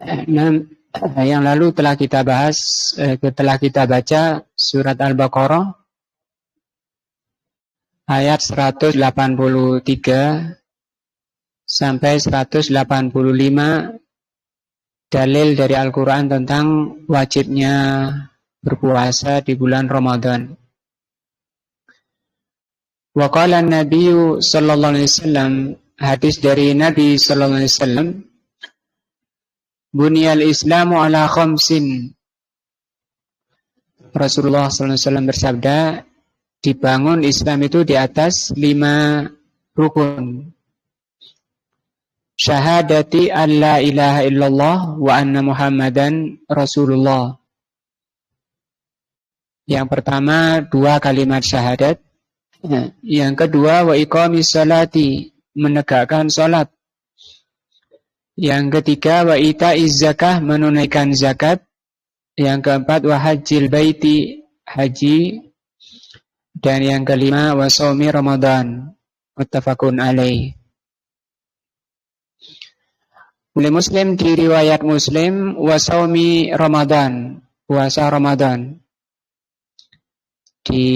Nah, yang lalu telah kita bahas, telah kita baca surat Al-Baqarah ayat 183 sampai 185, dalil dari Al-Quran tentang wajibnya berpuasa di bulan Ramadan. Wa qala Nabi sallallahu alaihi wasallam, hadis dari Nabi sallallahu alaihi wasallam, Bunyal Islamu ala khamsin. Rasulullah sallallahu alaihi wasallam bersabda, dibangun Islam itu di atas 5 rukun. Syahadati an la ilaha illallah wa anna Muhammadan Rasulullah. Yang pertama 2 kalimat syahadat. Yang kedua wa iqamis salati, menegakkan salat. Yang ketiga wa itaiz zakah, menunaikan zakat. Yang keempat wa hajjil baiti, haji. Dan yang kelima wa shaumi Ramadan, muttafaqun alaih. Oleh Muslim, di riwayat Muslim, wa shaumi Ramadan, puasa Ramadan. Di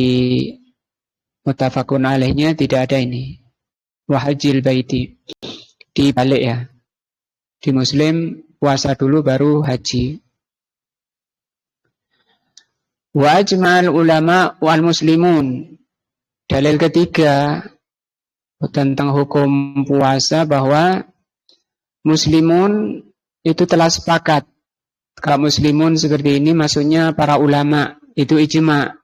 muttafaqun alaihnya tidak ada ini. Wa hajjil baiti, dibalik ya. Di Muslim puasa dulu baru haji. Wa ajma'al ulama wal muslimun. Dalil ketiga tentang hukum puasa bahwa muslimun itu telah sepakat. Kalau muslimun seperti ini maksudnya para ulama, itu ijma'.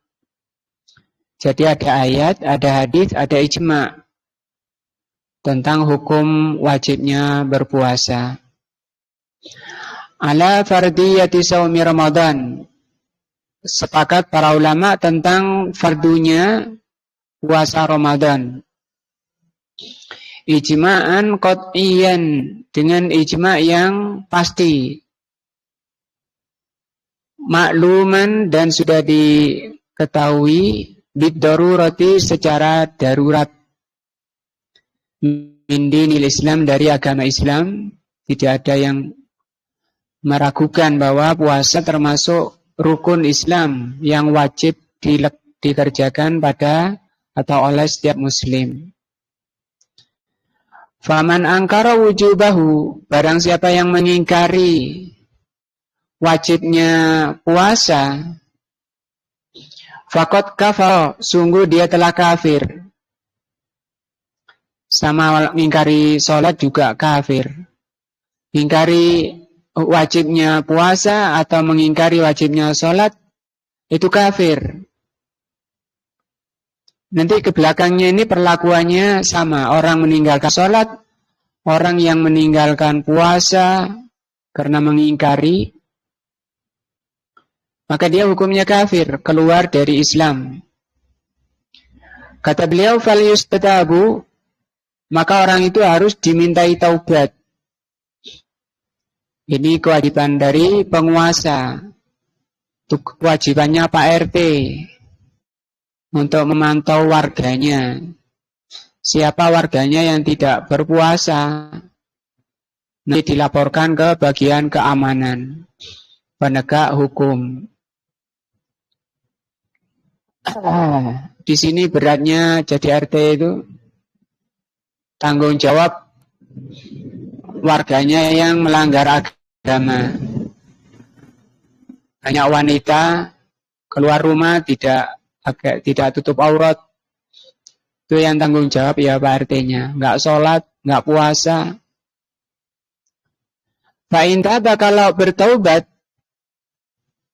Jadi ada ayat, ada hadis, ada ijma' tentang hukum wajibnya berpuasa. Ala fardiyati shaumi Ramadan. Sepakat para ulama tentang fardunya puasa Ramadan. Ijma'an qat'iyan, dengan ijma' yang pasti. Makluman, dan sudah diketahui bid-darurati, secara darurat. Min dinil Islam, dari agama Islam. Tidak ada yang meragukan bahwa puasa termasuk rukun Islam yang wajib dikerjakan pada atau oleh setiap muslim. Faman angkara wujubahu, barang siapa yang mengingkari wajibnya puasa, faqad kafara, sungguh dia telah kafir. Sama mengingkari sholat juga kafir. Mengingkari wajibnya puasa atau mengingkari wajibnya sholat, itu kafir. Nanti ke belakangnya ini perlakuannya sama. Orang meninggalkan sholat, orang yang meninggalkan puasa karena mengingkari, maka dia hukumnya kafir, keluar dari Islam. Kata beliau, falyustatabu, maka orang itu harus dimintai taubat. Ini kewajiban dari penguasa. Itu kewajibannya Pak RT untuk memantau warganya. Siapa warganya yang tidak berpuasa, nanti dilaporkan ke bagian keamanan, penegak hukum. Di sini beratnya jadi RT itu tanggung jawab warganya yang melanggar agama. Banyak wanita keluar rumah tidak tutup aurat. Itu yang tanggung jawab ya Pak RT-nya. Nggak sholat, nggak puasa. Fa'intaba, kalau bertaubat,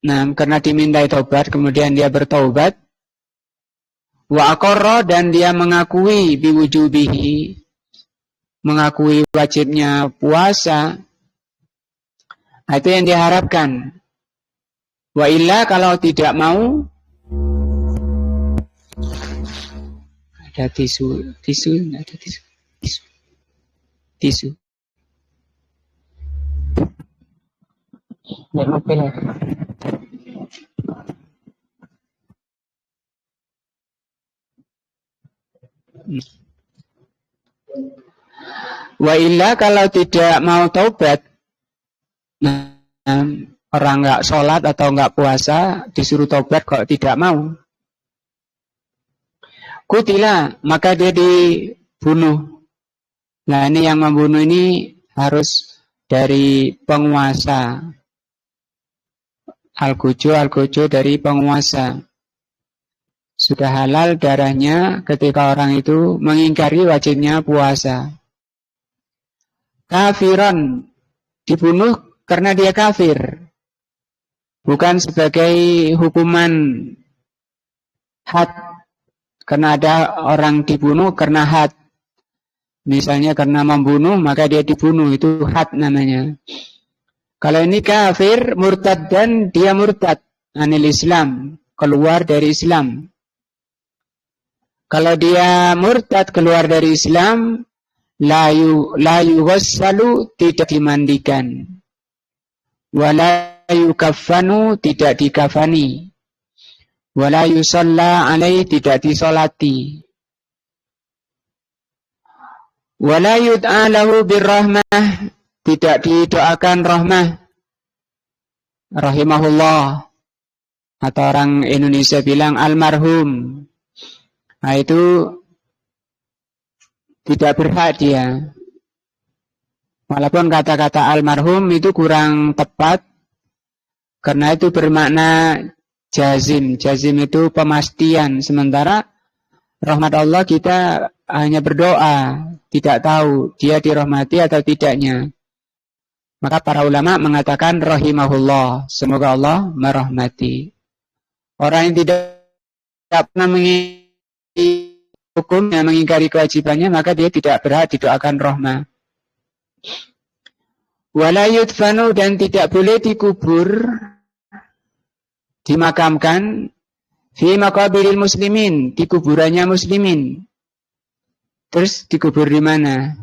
nah karena dimintai taubat, kemudian dia bertaubat. Wa aqarra, dan dia mengakui biwujubihi, mengakui wajibnya puasa, itu yang diharapkan. Wa illa, kalau tidak mau, ada tisu, ada tisu. Ya, mobil. Wa illa kalau tidak mau taubat, nah, orang nggak sholat atau nggak puasa disuruh taubat kok tidak mau, kutila maka dia dibunuh. Nah ini yang membunuh ini harus dari penguasa, al-gojo dari penguasa. Sudah halal darahnya ketika orang itu mengingkari wajibnya puasa. Kafiran, dibunuh karena dia kafir, bukan sebagai hukuman had, karena ada orang dibunuh karena had. Misalnya karena membunuh maka dia dibunuh, itu had namanya. Kalau ini kafir, murtad, dan dia murtad anil Islam, keluar dari Islam. Kalau dia murtad keluar dari Islam, la yughassalu, tidak dimandikan. Wala yukaffanu, tidak dikafani. Wala yusalla alaih, tidak disolati. Wala yud'a lahu birrahmah, tidak didoakan rahmah. Rahimahullah, atau orang Indonesia bilang almarhum. Nah itu tidak berhak dia. Walaupun kata-kata almarhum itu kurang tepat, karena itu bermakna jazim. Jazim itu pemastian, sementara rahmat Allah kita hanya berdoa, tidak tahu dia dirahmati atau tidaknya. Maka para ulama mengatakan rahimahullah, semoga Allah merahmati. Orang yang tidak pernah hukum yang mengingkari kewajibannya, maka dia tidak berhak didoakan rahmah. Wala yudfanu, dan tidak boleh dikubur, dimakamkan, fi maqabiril muslimin, di kuburannya muslimin. Terus dikubur di mana?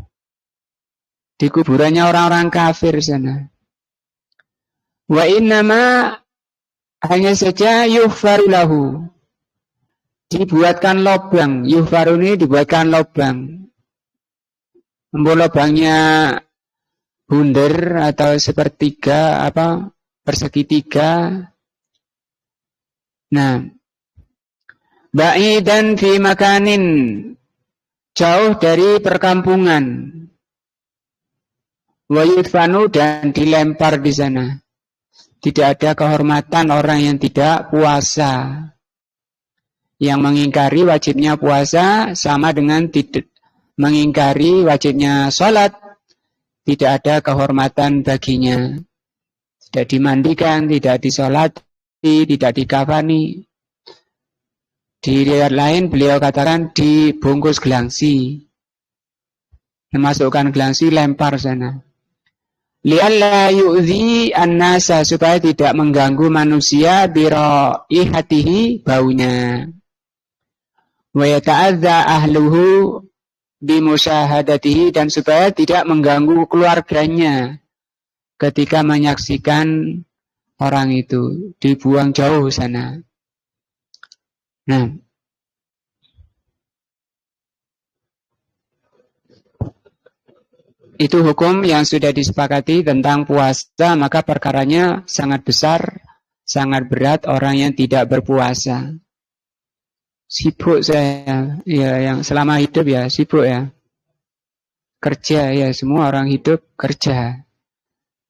Di kuburannya orang-orang kafir sana. Wa innama, hanya saja yughfaru lahu, dibuatkan lobang. Yughfaru ini dibuatkan lobang. Lobangnya bunder atau sepertiga, persegi tiga. Nah, ba'idan fi makanin, jauh dari perkampungan. Wa yudfanu, dan dilempar di sana. Tidak ada kehormatan orang yang tidak puasa. Yang mengingkari wajibnya puasa sama dengan mengingkari wajibnya sholat. Tidak ada kehormatan baginya. Tidak dimandikan, tidak disolati, tidak dikafani. Di riwayat lain beliau katakan dibungkus gelangsi. Memasukkan gelangsi, lempar sana. Li'alla yu'zi an-nasa, supaya tidak mengganggu manusia biraihatihi, baunya. Wa yata'adza ahluhu bimusyahadatihi, dan supaya tidak mengganggu keluarganya ketika menyaksikan orang itu, dibuang jauh sana. Nah, itu hukum yang sudah disepakati tentang puasa, maka perkaranya sangat besar, sangat berat orang yang tidak berpuasa. Sibuk saya, ya, yang selama hidup ya sibuk ya. Kerja ya, semua orang hidup kerja.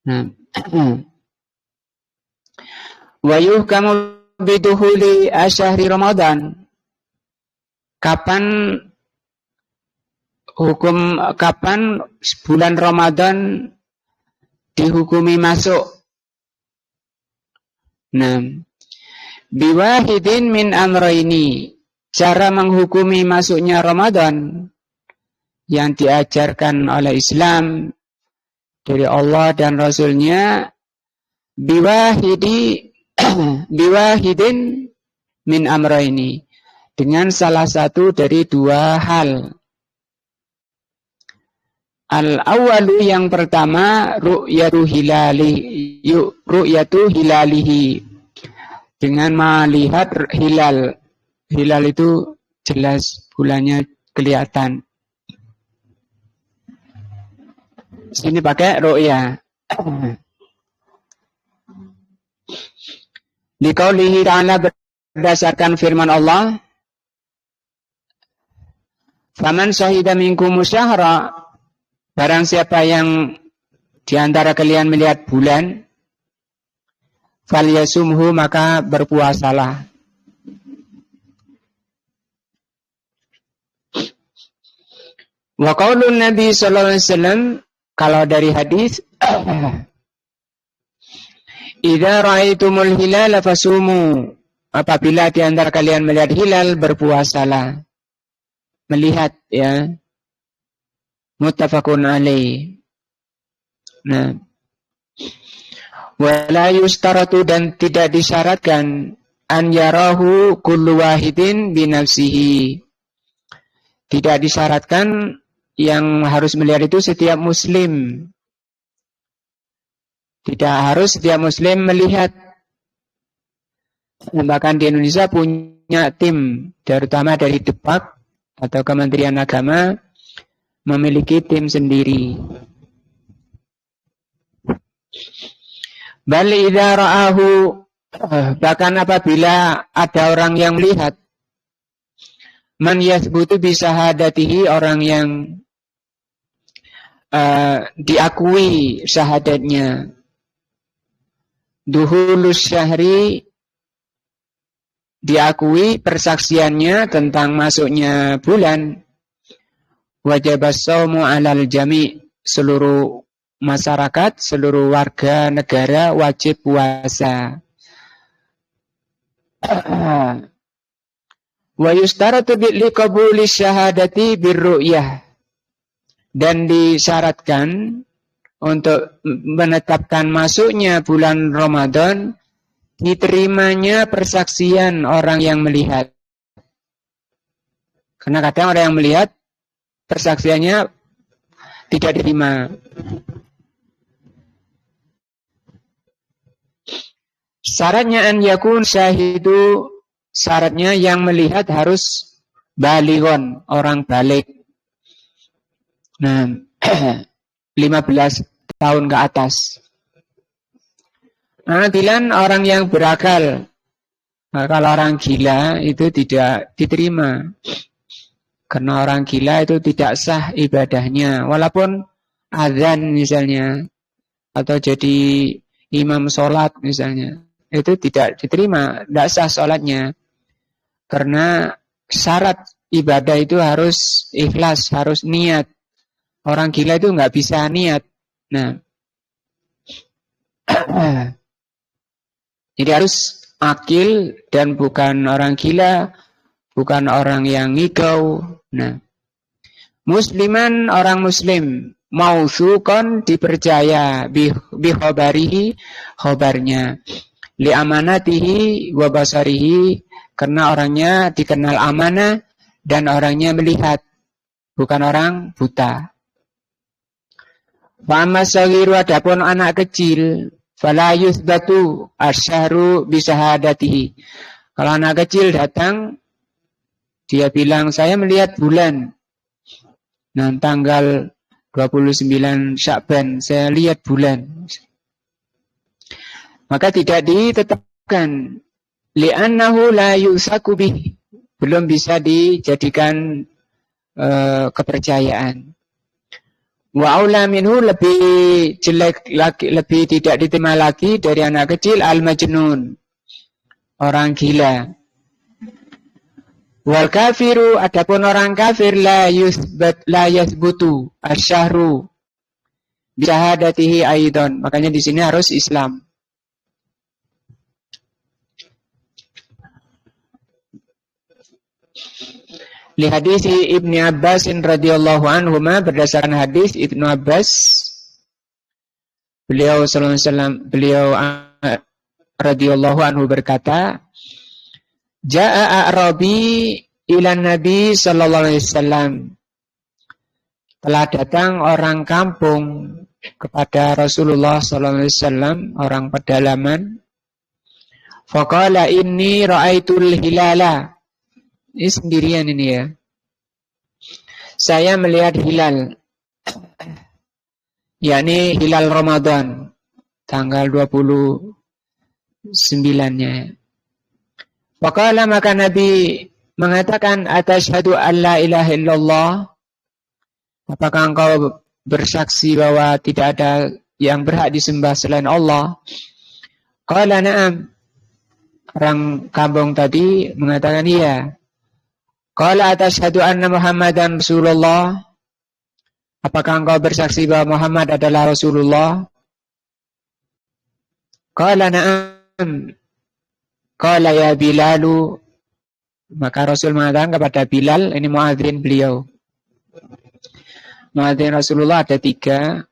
Nah, wa yuhkamu biduhuli asyahri Ramadan. Kapan bulan Ramadan dihukumi masuk? Nah, biwahidin min amrayni, cara menghukumi masuknya Ramadan yang diajarkan oleh Islam dari Allah dan Rasulnya, biwahidin min amrayni, dengan salah satu dari dua hal. Al-awwalu, yang pertama, ru'yatu hilalihi, dengan melihat hilal. Hilal itu jelas bulannya kelihatan. Sini pakai ru'ya. Liqaulihi ta'ala berdasarkan firman Allah, faman syahida minkum syahra, barang siapa yang di antara kalian melihat bulan, falyasumhu, maka berpuasalah. Wa qaulun Nabi sallallahu alaihi wasallam, kalau dari hadis, idza ra'aitumul hilala fasumu, apabila di antara kalian melihat hilal, berpuasalah. Melihat, ya. Muttafaqun alaih. Nah, wala yustaratu, dan tidak disyaratkan, an yarahu kullu wahidin binafsihi, tidak disyaratkan yang harus melihat itu setiap muslim. Tidak harus setiap muslim melihat. Bahkan di Indonesia punya tim, terutama dari Depak atau Kementerian Agama, memiliki tim sendiri. Bal idza ra'ahu, bahkan apabila ada orang yang melihat, man yathbutu bisahadatihi, orang yang diakui syahadatnya, duhulus syahri, diakui persaksiannya tentang masuknya bulan, wajibas shaumu alal jami', seluruh masyarakat, seluruh warga negara wajib puasa. Wa yustaratu liqabuli syahadati birru'yah, dan disyaratkan untuk menetapkan masuknya bulan Ramadan, diterimanya persaksian orang yang melihat. Karena kadang orang yang melihat persaksiannya tidak diterima. Syaratnya an yakun syahidu, syaratnya yang melihat harus balighon, orang balik. Nah, 15 tahun ke atas. Nah, bilang orang yang berakal. Nah, kalau orang gila itu tidak diterima. Karena orang gila itu tidak sah ibadahnya. Walaupun azan misalnya, atau jadi imam sholat misalnya, itu tidak diterima, tidak sah sholatnya. Karena syarat ibadah itu harus ikhlas, harus niat. Orang gila itu nggak bisa niat. Nah, jadi harus akil dan bukan orang gila, bukan orang yang ngigau. Nah, musliman, orang muslim, mausukon, dipercaya, bi khobarihi, khobarnya, li amanatihi wa basarihi, karena orangnya dikenal amanah dan orangnya melihat, bukan orang buta. Wa amma saghiru, adapun anak kecil, fala yuthbatu asyhru bisahadatihi. Kalau anak kecil datang, dia bilang saya melihat bulan. Nah, tanggal 29 Sya'ban saya lihat bulan. Maka tidak ditetapkan, li'annahu la yusaku bih, belum bisa dijadikan kepercayaan. Wa aula minhu, lebih jelek lagi, lebih tidak diterima lagi dari anak kecil, al-majnun, orang gila. Wal kafiru, adapun orang kafir, la yathbutu asyhru bisahadatihi aidan. Makanya di sini harus Islam. Li hadis Ibnu Abbas radhiyallahu anhuma, berdasarkan hadis Ibnu Abbas, beliau sallallahu alaihi wasallam, beliau radhiyallahu anhu berkata, Ja'a A'rabi ila Nabi sallallahu alaihi wasallam, telah datang orang kampung kepada Rasulullah sallallahu alaihi wasallam, orang pedalaman. Faqala inni ra'aitul hilala. Ini sendirian ini ya. Saya melihat hilal. yakni hilal Ramadan tanggal 29-nya. Faqala, maka Nabi mengatakan, atasyhadu an la ilaha illallah, apakah engkau bersaksi bahwa tidak ada yang berhak disembah selain Allah? Qala na'am, orang kampung tadi mengatakan iya. Qala atasyhadu anna Muhammadan Rasulullah, apakah engkau bersaksi bahwa Muhammad adalah Rasulullah? Qala na'am. Qala ya Bilalu, maka Rasul mengatakan kepada Bilal, ini muadzin beliau. Muadzin Rasulullah ada 3.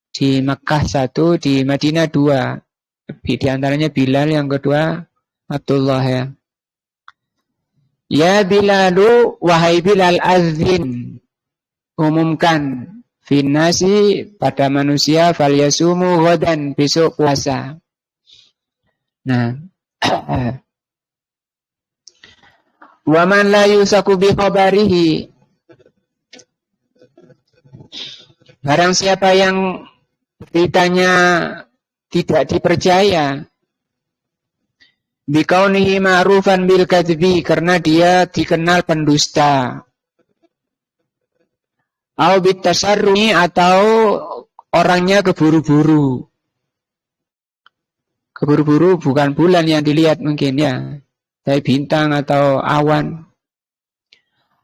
Di Makkah 1, di Madinah 2. Di antaranya Bilal, yang kedua Abdullah ya. Ya Bilalu, wahai Bilal, azin, umumkan, finnasi, pada manusia, falyasumu ghadan, besok puasa. Nah, wa man la yusaku bi khabarihi, barang siapa yang beritanya tidak dipercaya, bi kaunihi ma'rufan bil kadzbi, karena dia dikenal pendusta, au bit tasarrumi, atau orangnya keburu-buru. Keburu-buru bukan bulan yang dilihat mungkin ya, tapi bintang atau awan.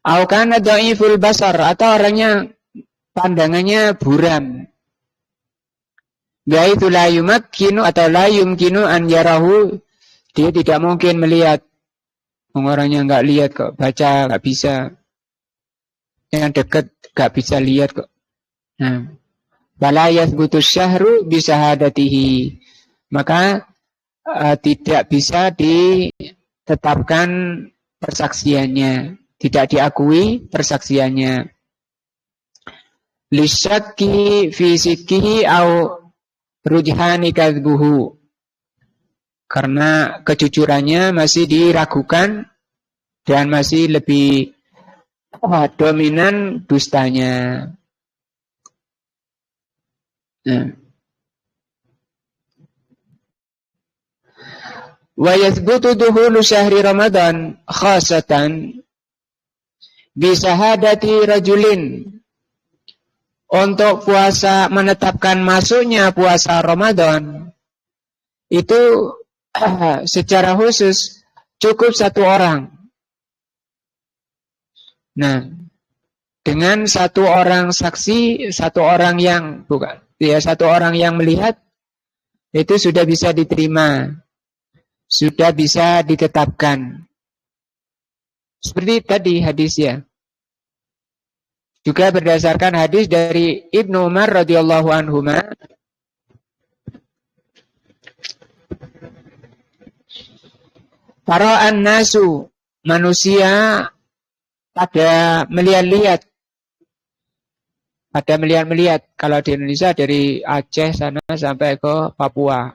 Au kana dhaiful basar, atau orangnya pandangannya buram. Yaitu la yumakkinu atau la yumkinu an yarahu, dia tidak mungkin melihat. Orangnya enggak lihat kok, baca enggak bisa. Yang dekat enggak bisa lihat kok. Nah, bala yathbutu syahru bi syahadatihi, maka tidak bisa ditetapkan persaksiannya, tidak diakui persaksiannya. Lisyakki fi sikkihi au rujhani kadzbuhu, karena kejujurannya masih diragukan dan masih lebih dominan dustanya. Nah. Wa yathbutu duhulu syahri Ramadan khasatan bi syahadati rajulin, untuk puasa, menetapkan masuknya puasa Ramadan itu secara khusus cukup 1 orang. Nah, dengan 1 orang saksi, 1 orang yang bukan, ya 1 orang yang melihat, itu sudah bisa diterima, sudah bisa ditetapkan. Seperti tadi hadisnya. Juga berdasarkan hadis dari Ibnu Umar radhiyallahu anhuma, fara'an nasu, manusia pada melihat-lihat, kalau di Indonesia dari Aceh sana sampai ke Papua,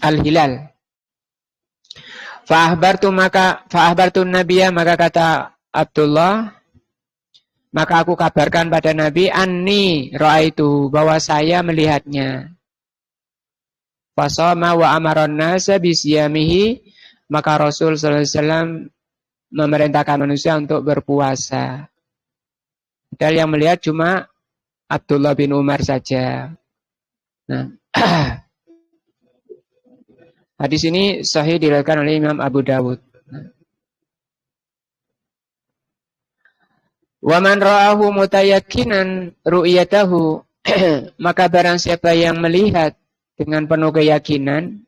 al-hilal. Fa'ahbartu Nabiya, maka kata Abdullah, maka aku kabarkan pada Nabi, anni ra'aitu, bahwa saya melihatnya. Fasama wa amaran nasa bisiyamihi, maka Rasul sallallahu alaihi wasallam memerintahkan manusia untuk berpuasa. Dan yang melihat cuma Abdullah bin Umar saja. Nah, hadis ini sahih diriwayatkan oleh Imam Abu Dawud. Wa man ra'ahu mutayakkinan ru'yatahu, maka barang siapa yang melihat dengan penuh keyakinan,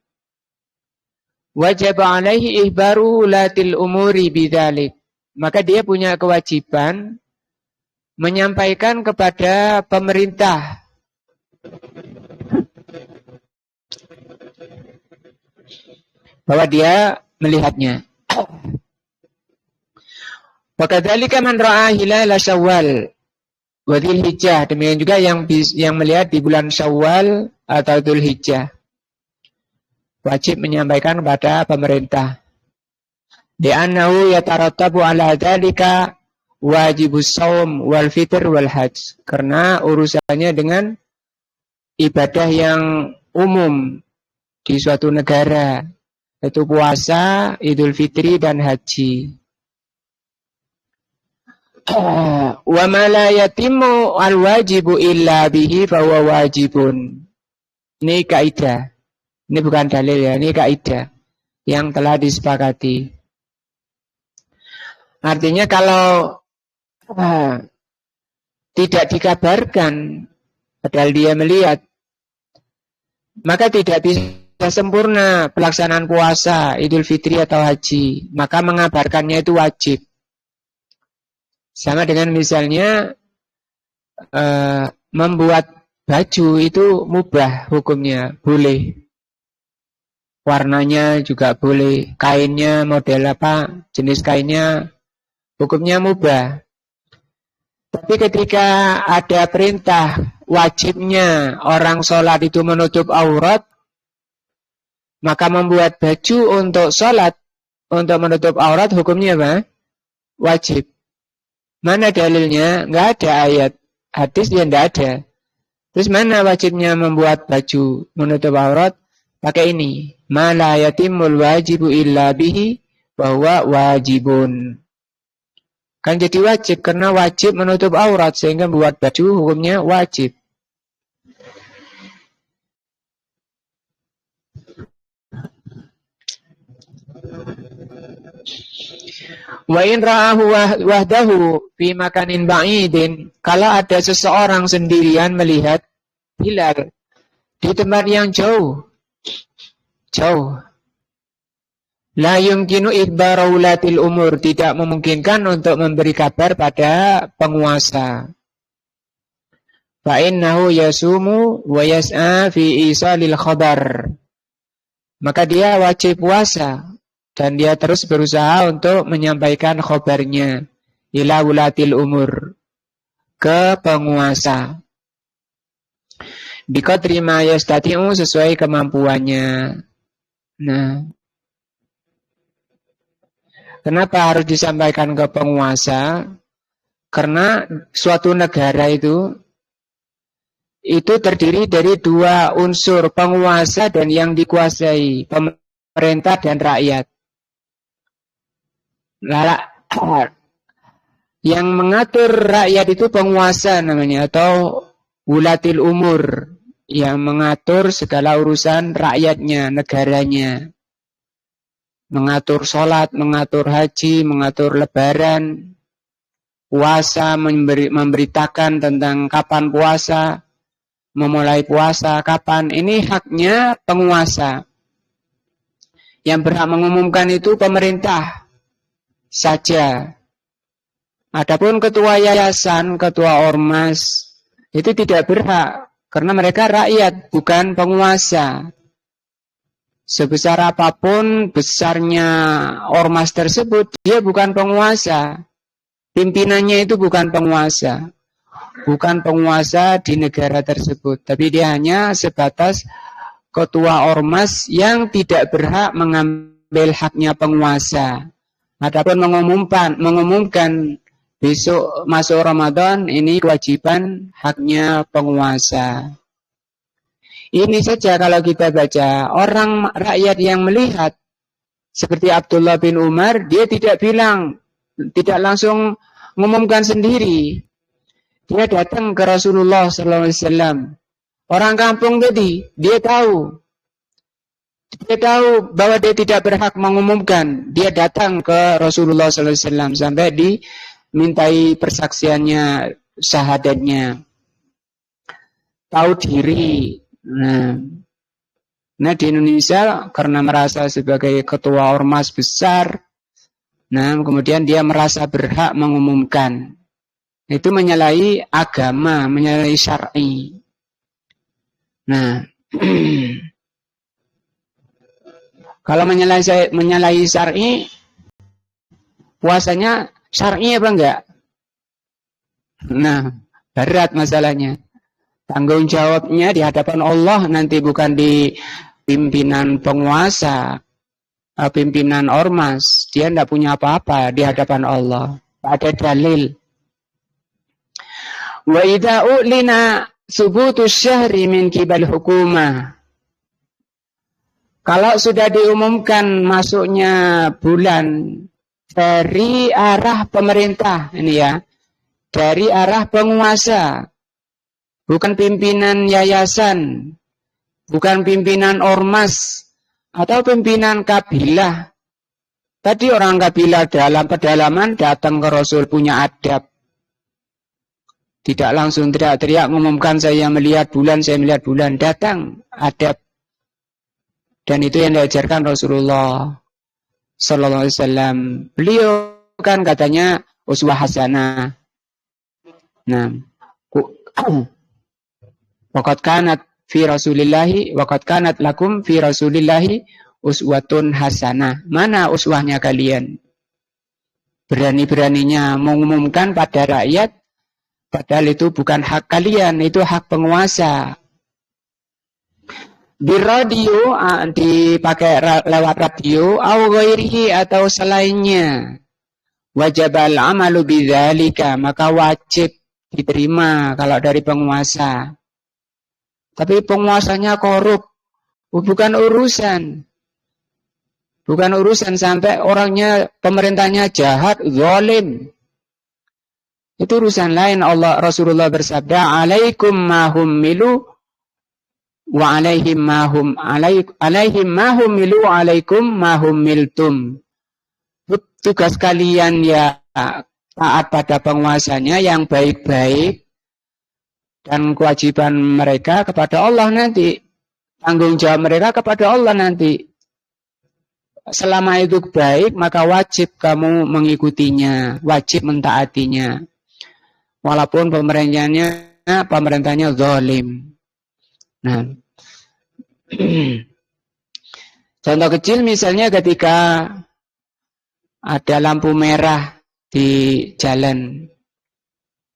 wajib alaihi ihbaru latil umuri bidzalik, maka dia punya kewajiban menyampaikan kepada pemerintah bahwa dia melihatnya. Wa kadzalika man ra'a hilala Syawal wa Dzulhijjah, demikian juga yang melihat di bulan Syawal atau Dzulhijjah, wajib menyampaikan kepada pemerintah. Li'annahu yatarattabu ala dzalika wajibus shaum wal fitr wal hajj. Karena urusannya dengan ibadah yang umum di suatu negara, yaitu puasa, Idul Fitri dan haji. Wa ma la yatimmu al wajibu illa bihi fa huwa wajibun. Ini kaidah. Ini bukan dalil ya, ini kaidah yang telah disepakati. Artinya kalau tidak dikabarkan padahal dia melihat, maka tidak bisa sempurna pelaksanaan puasa, Idul Fitri atau haji. Maka mengabarkannya itu wajib. Sama dengan misalnya membuat baju itu mubah hukumnya, boleh. Warnanya juga boleh, kainnya model apa, jenis kainnya, hukumnya mubah. Tapi ketika ada perintah wajibnya orang sholat itu menutup aurat, maka membuat baju untuk sholat, untuk menutup aurat hukumnya apa? Wajib. Mana dalilnya? Nggak ada ayat. Hadis ya nggak ada. Terus mana wajibnya membuat baju menutup aurat? Pakai ini. Ma la yatimul wajibu illa bihi bahwa wajibun. Kan jadi wajib karena wajib menutup aurat sehingga membuat baju hukumnya wajib. Wa in ra'ahu wahdahu fi makanin ba'idin, kalau ada seseorang sendirian melihat hilal di tempat yang jauh, la yumkinu ikhbaru ulatil umur, tidak memungkinkan untuk memberi kabar pada penguasa. Fa innahu yasumu wa yas'a fi isalil khabar, maka dia wajib puasa dan dia terus berusaha untuk menyampaikan khabarnya ila ulatil umur, ke penguasa. Biqadri ma yastati'u, sesuai kemampuannya. Nah, kenapa harus disampaikan ke penguasa? Karena suatu negara itu terdiri dari dua unsur, penguasa dan yang dikuasai, pemerintah dan rakyat. Yang mengatur rakyat itu penguasa namanya, atau wulatil umur, yang mengatur segala urusan rakyatnya, negaranya. Mengatur sholat, mengatur haji, mengatur lebaran, puasa, memberitakan tentang kapan puasa, memulai puasa, kapan. Ini haknya penguasa. Yang berhak mengumumkan itu pemerintah saja. Adapun ketua yayasan, ketua ormas, itu tidak berhak. Karena mereka rakyat, bukan penguasa. Sebesar apapun besarnya ormas tersebut, dia bukan penguasa. Pimpinannya itu bukan penguasa. Bukan penguasa di negara tersebut. Tapi dia hanya sebatas ketua ormas yang tidak berhak mengambil haknya penguasa. Adapun mengumumkan besok masuk Ramadan, ini kewajiban haknya penguasa. Ini saja kalau kita baca, orang rakyat yang melihat seperti Abdullah bin Umar, dia tidak langsung mengumumkan sendiri. Dia datang ke Rasulullah SAW. Orang kampung tadi, dia tahu bahwa dia tidak berhak mengumumkan. Dia datang ke Rasulullah SAW sampai dimintai persaksiannya, syahadatnya. Tahu diri. Nah di Indonesia karena merasa sebagai ketua ormas besar, kemudian dia merasa berhak mengumumkan. Itu menyalahi agama, menyalahi syar'i. Nah, kalau menyalahi syar'i, puasanya syar'i apa enggak? Nah, berat masalahnya. Tanggung jawabnya di hadapan Allah nanti, bukan di pimpinan penguasa, pimpinan ormas. Dia tidak punya apa-apa di hadapan Allah. ada dalil. Wa idza ulina subutus syahri min qibal hukumah. Kalau sudah diumumkan masuknya bulan dari arah pemerintah, ini ya, dari arah penguasa, bukan pimpinan yayasan, bukan pimpinan ormas, atau pimpinan kabilah. Tadi orang kabilah dalam pedalaman datang ke Rasul punya adab. Tidak langsung teriak-teriak mengumumkan saya melihat bulan, datang adab. Dan itu yang diajarkan Rasulullah sallallahu alaihi wasallam. Beliau kan katanya uswah hasanah. Nah, waqad kanat lakum fi Rasulillahi uswatun hasanah. Mana uswahnya kalian? Berani-beraninya mengumumkan pada rakyat, padahal itu bukan hak kalian, itu hak penguasa. Di radio dipakai lewat radio au ghairihi atau selainnya. Wajibal amalu bidzalika, maka wajib diterima kalau dari penguasa. Tapi penguasanya korup, bukan urusan. Bukan urusan sampai orangnya, pemerintahnya jahat, zalim. Itu urusan lain. Rasulullah bersabda, alaikum ma hummilu wa alaihim ma hummilu alaikum ma hummiltum. Tugas kalian ya taat pada penguasanya yang baik-baik, dan kewajiban mereka kepada Allah nanti. Tanggung jawab mereka kepada Allah nanti. Selama itu baik, maka wajib kamu mengikutinya, wajib mentaatinya. Walaupun pemerintahnya zalim. Nah, contoh kecil misalnya ketika ada lampu merah di jalan.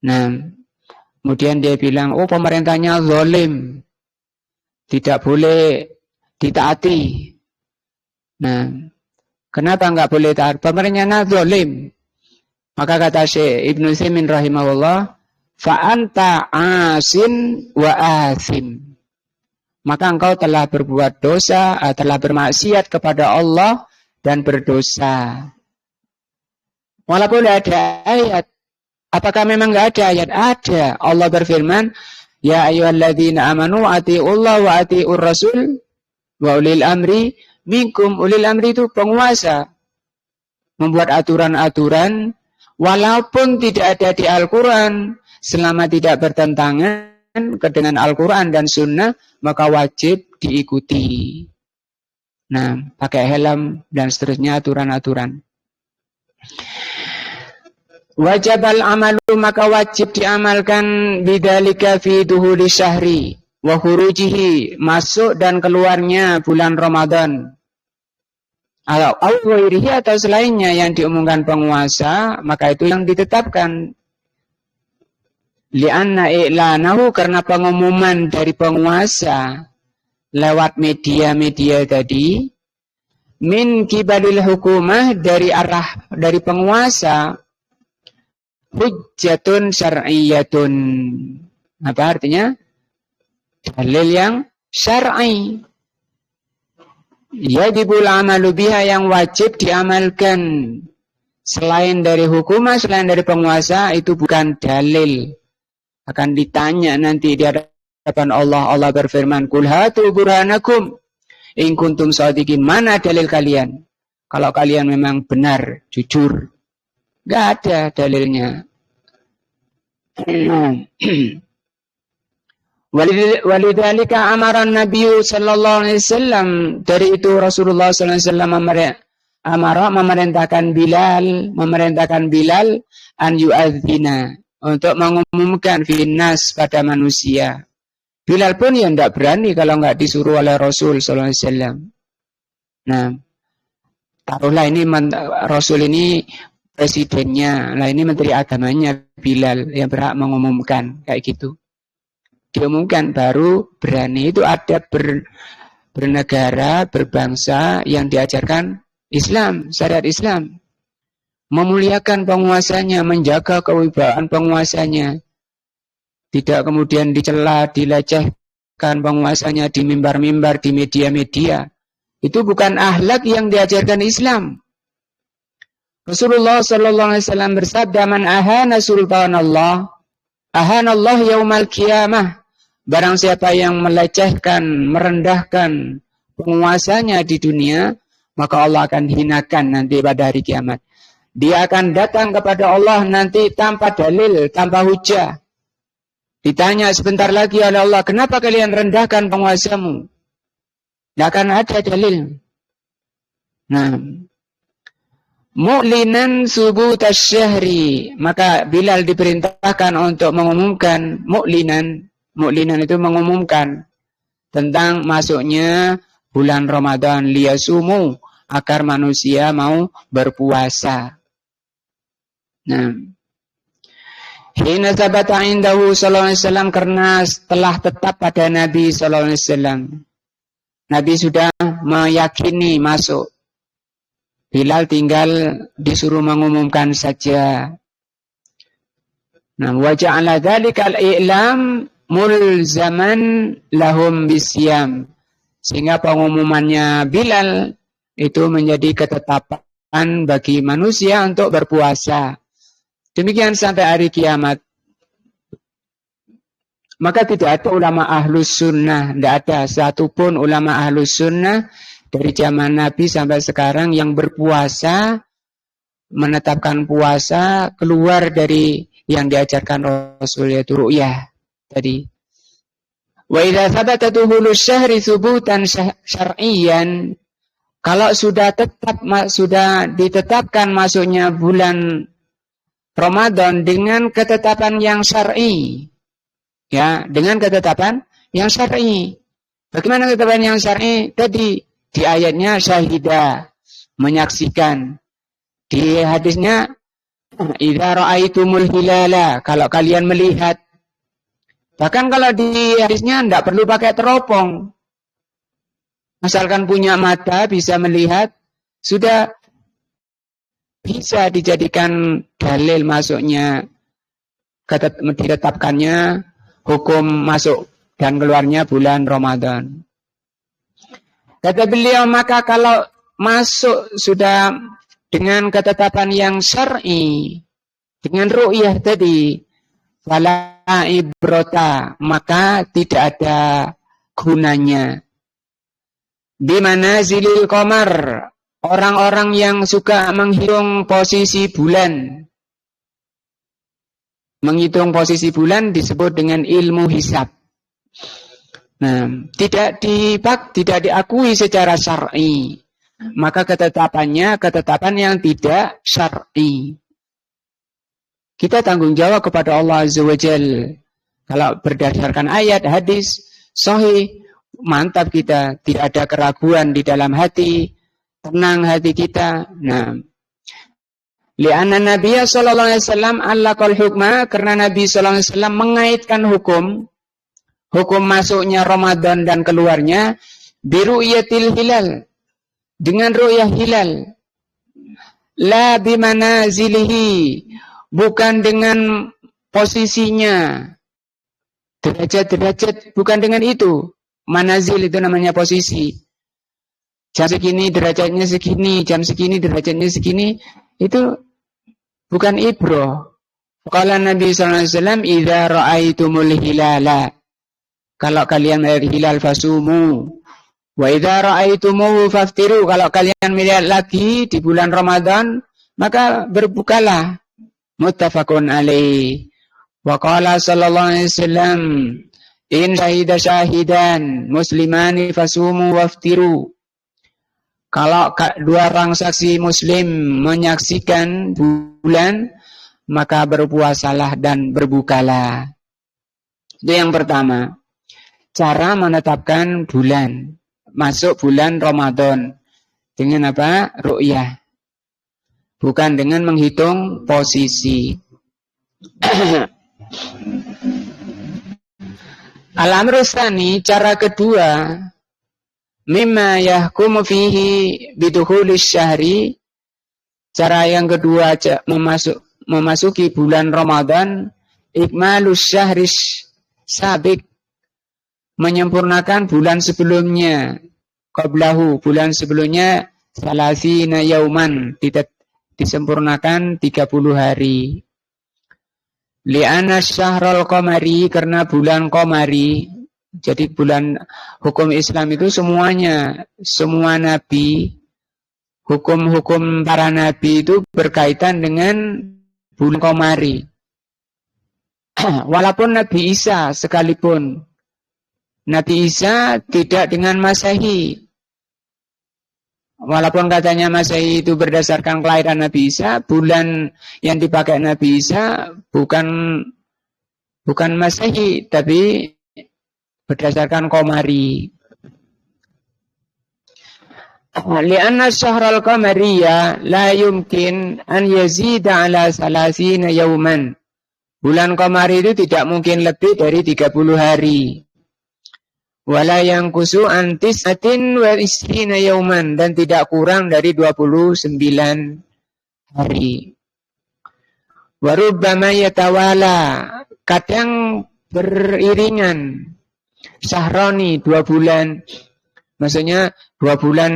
Nah, kemudian dia bilang, oh pemerintahnya zalim, tidak boleh ditaati. Nah, kenapa enggak boleh taat? Pemerintahnya zalim. Maka kata Syekh Ibnu Utsaimin rahimahullah, fa anta asin wa asim. Maka engkau telah berbuat dosa, telah bermaksiat kepada Allah dan berdosa. Walaupun ada ayat. Apakah memang enggak ada ayat? Ada. Allah berfirman, ya ayyuhalladzina amanu atiiullah wa atiiur rasul wa ulil amri minkum. Ulil amri itu penguasa. Membuat aturan-aturan walaupun tidak ada di Al-Quran, selama tidak bertentangan dengan Al-Quran dan Sunnah, maka wajib diikuti. Nah, pakai helm dan seterusnya aturan-aturan. Wajibal amalu, maka wajib diamalkan bidzalika fi duhuli syahri wa khurujihi, masuk dan keluarnya bulan Ramadan. Atau selainnya yang diumumkan penguasa, maka itu yang ditetapkan. Li'anna i'lanahu, karena pengumuman dari penguasa lewat media-media tadi, min kibalil hukumah, dari penguasa, hujjatun syar'iyyatun. Apa artinya? Dalil yang syar'i. Yajibul amalu biha, yang wajib diamalkan. Selain dari hukumah, selain dari penguasa, itu bukan dalil. Akan ditanya nanti di hadapan Allah. Allah berfirman, Qul hatu burhanakum in kuntum shadiqin. Mana dalil kalian? Kalau kalian memang benar, jujur. Gak ada dalilnya. Walidzalika amara Nabi sallallahu alaihi wasallam, dari itu Rasulullah sallallahu alaihi wasallam memerintahkan Bilal an yu'adzina, untuk mengumumkan finnas pada manusia. Bilal pun yang tidak berani kalau enggak disuruh oleh Rasul sallallahu alaihi wasallam. Nah, taruhlah ini Rasul ini presidennya, lah ini menteri agamanya Bilal yang berhak mengumumkan kayak gitu. Diumumkan baru berani. Itu adab bernegara, berbangsa yang diajarkan Islam, syariat Islam. memuliakan penguasanya, menjaga kewibawaan penguasanya. Tidak kemudian dicela, dilecehkan penguasanya di mimbar-mimbar, di media-media. Itu bukan akhlak yang diajarkan Islam. Rasulullah sallallahu alaihi wasallam bersabda, "Man ahana sultanallah, ahanallah yaumal qiyamah." Barang siapa yang melecehkan, merendahkan penguasanya di dunia, maka Allah akan hinakan nanti pada hari kiamat. Dia akan datang kepada Allah nanti tanpa dalil, tanpa hujah. Ditanya sebentar lagi oleh Allah, kenapa kalian rendahkan penguasamu? Tidak akan ada dalil. Nah, mu'linan subut asy-syahri, maka Bilal diperintahkan untuk mengumumkan mu'linan. Mu'linan itu mengumumkan tentang masuknya bulan Ramadan, liyasumu, agar manusia mau berpuasa. Nah, hina sabata indahu sallallahu alaihi wasallam, karena telah tetap pada Nabi sallallahu alaihi wasallam. Nabi sudah meyakini masuk. Bilal tinggal disuruh mengumumkan saja. Nah, wa ja'ala dzalikal i'lam mulzaman lahum bisyam. Sehingga pengumumannya Bilal itu menjadi ketetapan bagi manusia untuk berpuasa. Demikian sampai hari kiamat. Maka tidak ada ulama ahlus sunnah, tidak ada satupun ulama ahlus sunnah dari zaman Nabi sampai sekarang yang berpuasa, menetapkan puasa keluar dari yang diajarkan Rasul, yaitu ru'yah tadi. Wa idza thabata duhulus syahri thubutan syar'iyyan, kalau sudah ditetapkan masuknya bulan Ramadan dengan ketetapan yang syar'i, ya, dengan ketetapan yang syar'i. Bagaimana ketetapan yang syar'i? Tadi di ayatnya syahidah, menyaksikan. Di hadisnya idza ra'aitumul hilala, kalau kalian melihat. Bahkan kalau di hadisnya tidak perlu pakai teropong. Asalkan punya mata bisa melihat, sudah bisa dijadikan dalil masuknya, ditetapkannya hukum masuk dan keluarnya bulan Ramadan. Kata beliau, maka kalau masuk sudah dengan ketetapan yang syar'i, dengan ru'yah tadi, fala ibrota, maka tidak ada gunanya. Bimanazilil qamar, orang-orang yang suka menghitung posisi bulan. Menghitung posisi bulan disebut dengan ilmu hisab. Nah, tidak diakui secara syar'i. Maka ketetapannya ketetapan yang tidak syar'i. Kita tanggung jawab kepada Allah Azza wa Jalla. Kalau berdasarkan ayat, hadis, sahih, mantap kita. Tidak ada keraguan di dalam hati. Tenang hati kita. Nah, li'anna Nabiya sallallahu alaihi wasallam allaqal hukma, karena Nabi sallallahu alaihi wasallam mengaitkan hukum masuknya Ramadan dan keluarnya biru'yatil hilal, dengan ru'yah hilal. La bimanazilihi, bukan dengan posisinya. Derajat-derajat, bukan dengan itu. Manazil itu namanya posisi. Jam segini derajatnya segini, jam segini derajatnya segini, itu bukan ibroh. Qala Nabi sallallahu alaihi wasallam, "Idza ra'aitumul hilala." Kalau kalian melihat hilal fasumu. Wa idza ra'aitumuhu faftiru. Kalau kalian melihat lagi di bulan Ramadan, maka berbukalah. Muttafaqun alaih. Wa qala sallallahu alaihi wasallam, "In syahida syahidan muslimani fasumu waftiru." Kalau dua orang saksi muslim menyaksikan bulan, maka berpuasalah dan berbukalah. Itu yang pertama. Cara menetapkan bulan. Masuk bulan Ramadan. Dengan apa? Ru'yah. Bukan dengan menghitung posisi. Al-amru tsani, cara kedua, mimma yahkumu fihi biduhulis syahri, Cara yang kedua memasuki bulan Ramadan, ikmalus syahris sabik, menyempurnakan bulan sebelumnya, qablahu, bulan sebelumnya salasina yauman, disempurnakan 30 hari. Li'anna syahrul qamari, karena bulan qamari, jadi bulan hukum Islam itu semuanya, semua nabi, hukum-hukum para nabi itu berkaitan dengan bulan qamari. Walaupun Nabi Isa sekalipun, Nabi Isa tidak dengan Masehi. Walaupun katanya Masehi itu berdasarkan kelahiran Nabi Isa, bulan yang dipakai Nabi Isa bukan Masehi, tapi berdasarkan qamari. Lianna syahral qamariyya la yumkin an yazida ala salasina yauman. Bulan qamari itu tidak mungkin lebih dari 30 hari. Wala yanqusu an tis'atin wa isrina yauman, dan tidak kurang dari 29 hari. Wa rubbama yatawala, kadang beriringan. Sahrani 2 bulan. Maksudnya 2 bulan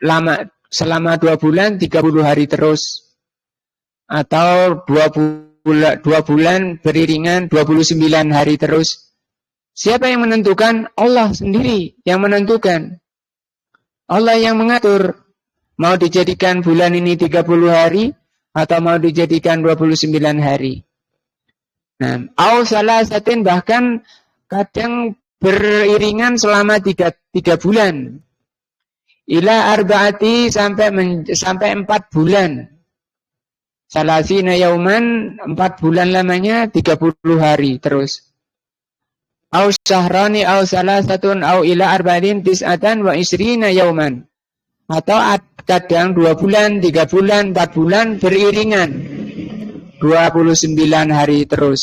lama, selama 2 bulan 30 hari terus. Atau 2 bulan beriringan 29 hari terus. Siapa yang menentukan? Allah sendiri yang menentukan. Allah yang mengatur. Mau dijadikan bulan ini 30 hari atau mau dijadikan 29 hari. Nah, au salasatin, bahkan kadang beriringan selama 3 bulan. Ila arba'ati, sampai 4 bulan. Salasina yauman, 4 bulan lamanya 30 hari terus. Au syahrani au salasatun au ila arba'in tis'atan wa isrina yauman. Atau kadang 2 bulan, 3 bulan, 4 bulan beriringan 29 hari terus.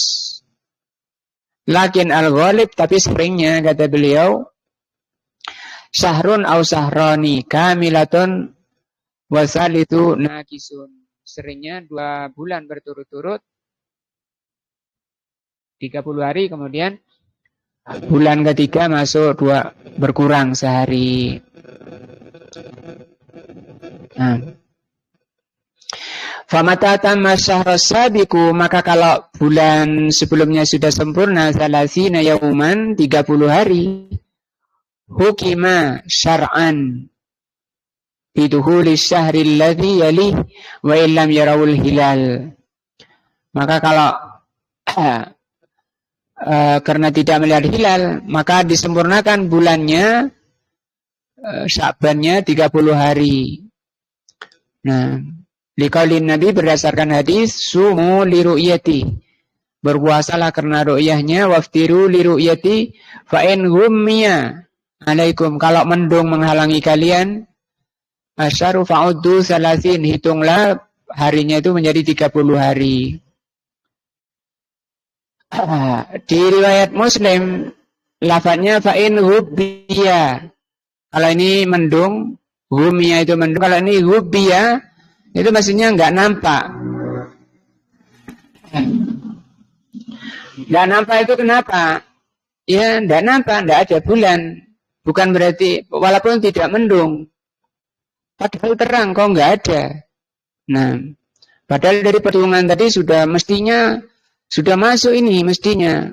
Lakin al-ghalib, tapi seringnya kata beliau, syahrun au sahrani kamilatun wasalitu nakisun. Seringnya 2 bulan berturut-turut 30 hari, kemudian bulan ketiga masuk 2 berkurang sehari. Nah. Famata tamma syahras sabiqu, maka kalau bulan sebelumnya sudah sempurna salasina yauman 30 hari, hukima syar'an bidukhuli syahri alladhi yalih wa illam yarawul hilal. Maka kalau karena tidak melihat hilal, maka disempurnakan bulannya, Sya'bannya 30 hari. Nah, liqaulin Nabi, berdasarkan hadis, sumu li ru'yati, berpuasalah karena ru'yahnya, waftiru li ru'yati, fa in hummiya alaikum, kalau mendung menghalangi kalian, asyaru fa'uddu salasin, hitunglah harinya itu menjadi 30 hari. Di riwayat Muslim lafadznya fa'in hubbiya, kalau ini mendung, hummiya itu mendung, kalau ini hubbiya itu maksudnya enggak nampak. Enggak nampak itu kenapa? Ya enggak nampak, enggak ada bulan. Bukan berarti, walaupun tidak mendung, padahal terang kok enggak ada. Nah, padahal dari perhitungan tadi sudah masuk ini mestinya.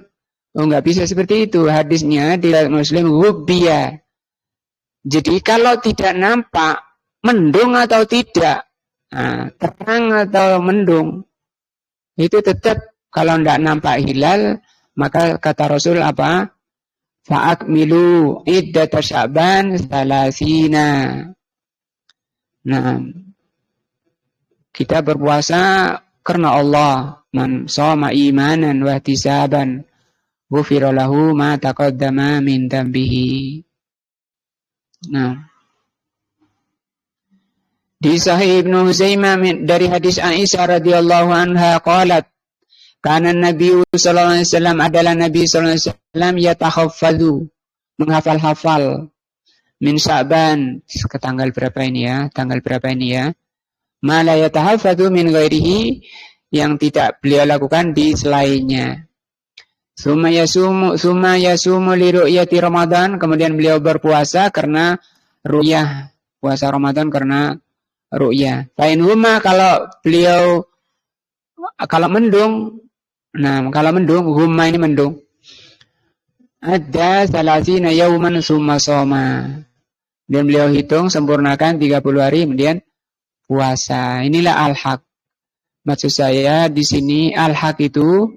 Oh, enggak bisa seperti itu. Hadisnya di Muslim hubbiya. Jadi kalau tidak nampak, mendung atau tidak, terang atau mendung, itu tetap kalau tidak nampak hilal, maka kata Rasul apa? Fa'akmilu iddata Sya'ban salasina. Nah, kita berpuasa karena Allah. Man shoma imanan wa ihtisaban ghufira lahu ma taqaddama min dambihi. Nah, di Sahih Ibnu Huzaimah dari hadis Aisyah radhiyallahu anha qalat, kana Nabi sallallahu alaihi wasallam, adalah Nabi sallallahu alaihi wasallam yatahaffadhu, menghafal-hafal min Sya'ban, ke tanggal berapa ini ya? Tanggal berapa ini ya? Ma la yatahaffadzu min ghairihi, yang tidak beliau lakukan di selainnya. Summa yasumu li ru'yati Ramadan, kemudian beliau berpuasa karena ru'yah, puasa Ramadan karena ru'yah. Fa in huma, kalau mendung, kalau mendung, huma ini mendung. Ada salasina yauman summa soma. Dan beliau hitung sempurnakan 30 hari kemudian puasa. Inilah al-haq. Maksud saya di sini al-haq itu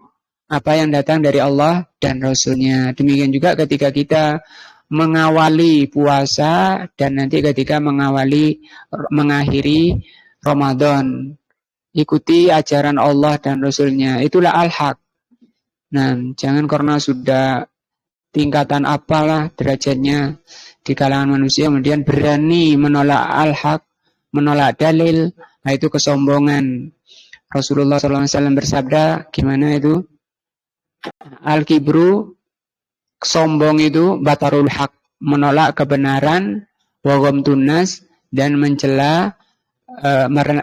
apa yang datang dari Allah dan Rasulnya. Demikian juga ketika kita mengawali puasa dan nanti ketika mengakhiri Ramadan. Ikuti ajaran Allah dan Rasulnya. Itulah al-haq. Nah, jangan karena sudah tingkatan apalah derajatnya di kalangan manusia kemudian berani menolak al-haq, menolak dalil. Nah, itu kesombongan. Rasulullah SAW bersabda, gimana itu? Al-kibru, sombong itu, batarul haq, menolak kebenaran, wa ghamtun nas, dan mencela,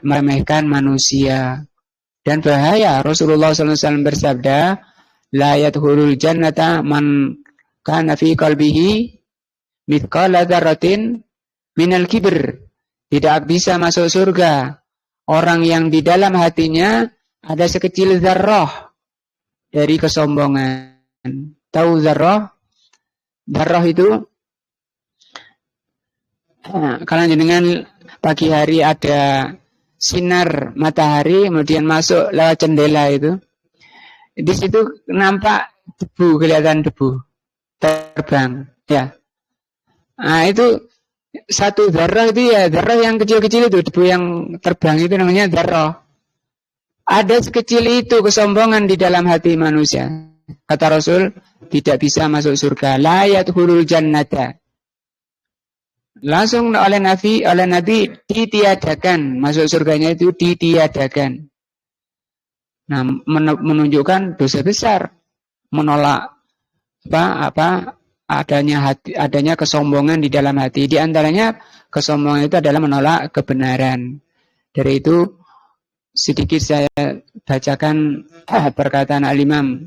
meremehkan manusia. Dan bahaya, Rasulullah SAW bersabda, la yadkhulul jannata man kana fi qalbihi mithqala dzarratin minal kibr. Tidak bisa masuk surga orang yang di dalam hatinya ada sekecil zarrah dari kesombongan. Tahu zarrah? Zarrah itu kalau dengan pagi hari ada sinar matahari kemudian masuk lewat jendela itu. Di situ nampak debu, kelihatan debu terbang, ya. Nah, itu satu zarrah itu ya, zarrah yang kecil-kecil itu, debu yang terbang itu namanya zarrah. Ada sekecil itu kesombongan di dalam hati manusia. Kata Rasul, tidak bisa masuk surga. La yadkhulul jannata. Langsung oleh Nabi ditiadakan, masuk surganya itu ditiadakan. Nah, menunjukkan dosa besar, menolak adanya kesombongan di dalam hati. Di antaranya kesombongan itu adalah menolak kebenaran. Dari itu sedikit saya bacakan perkataan Al-Imam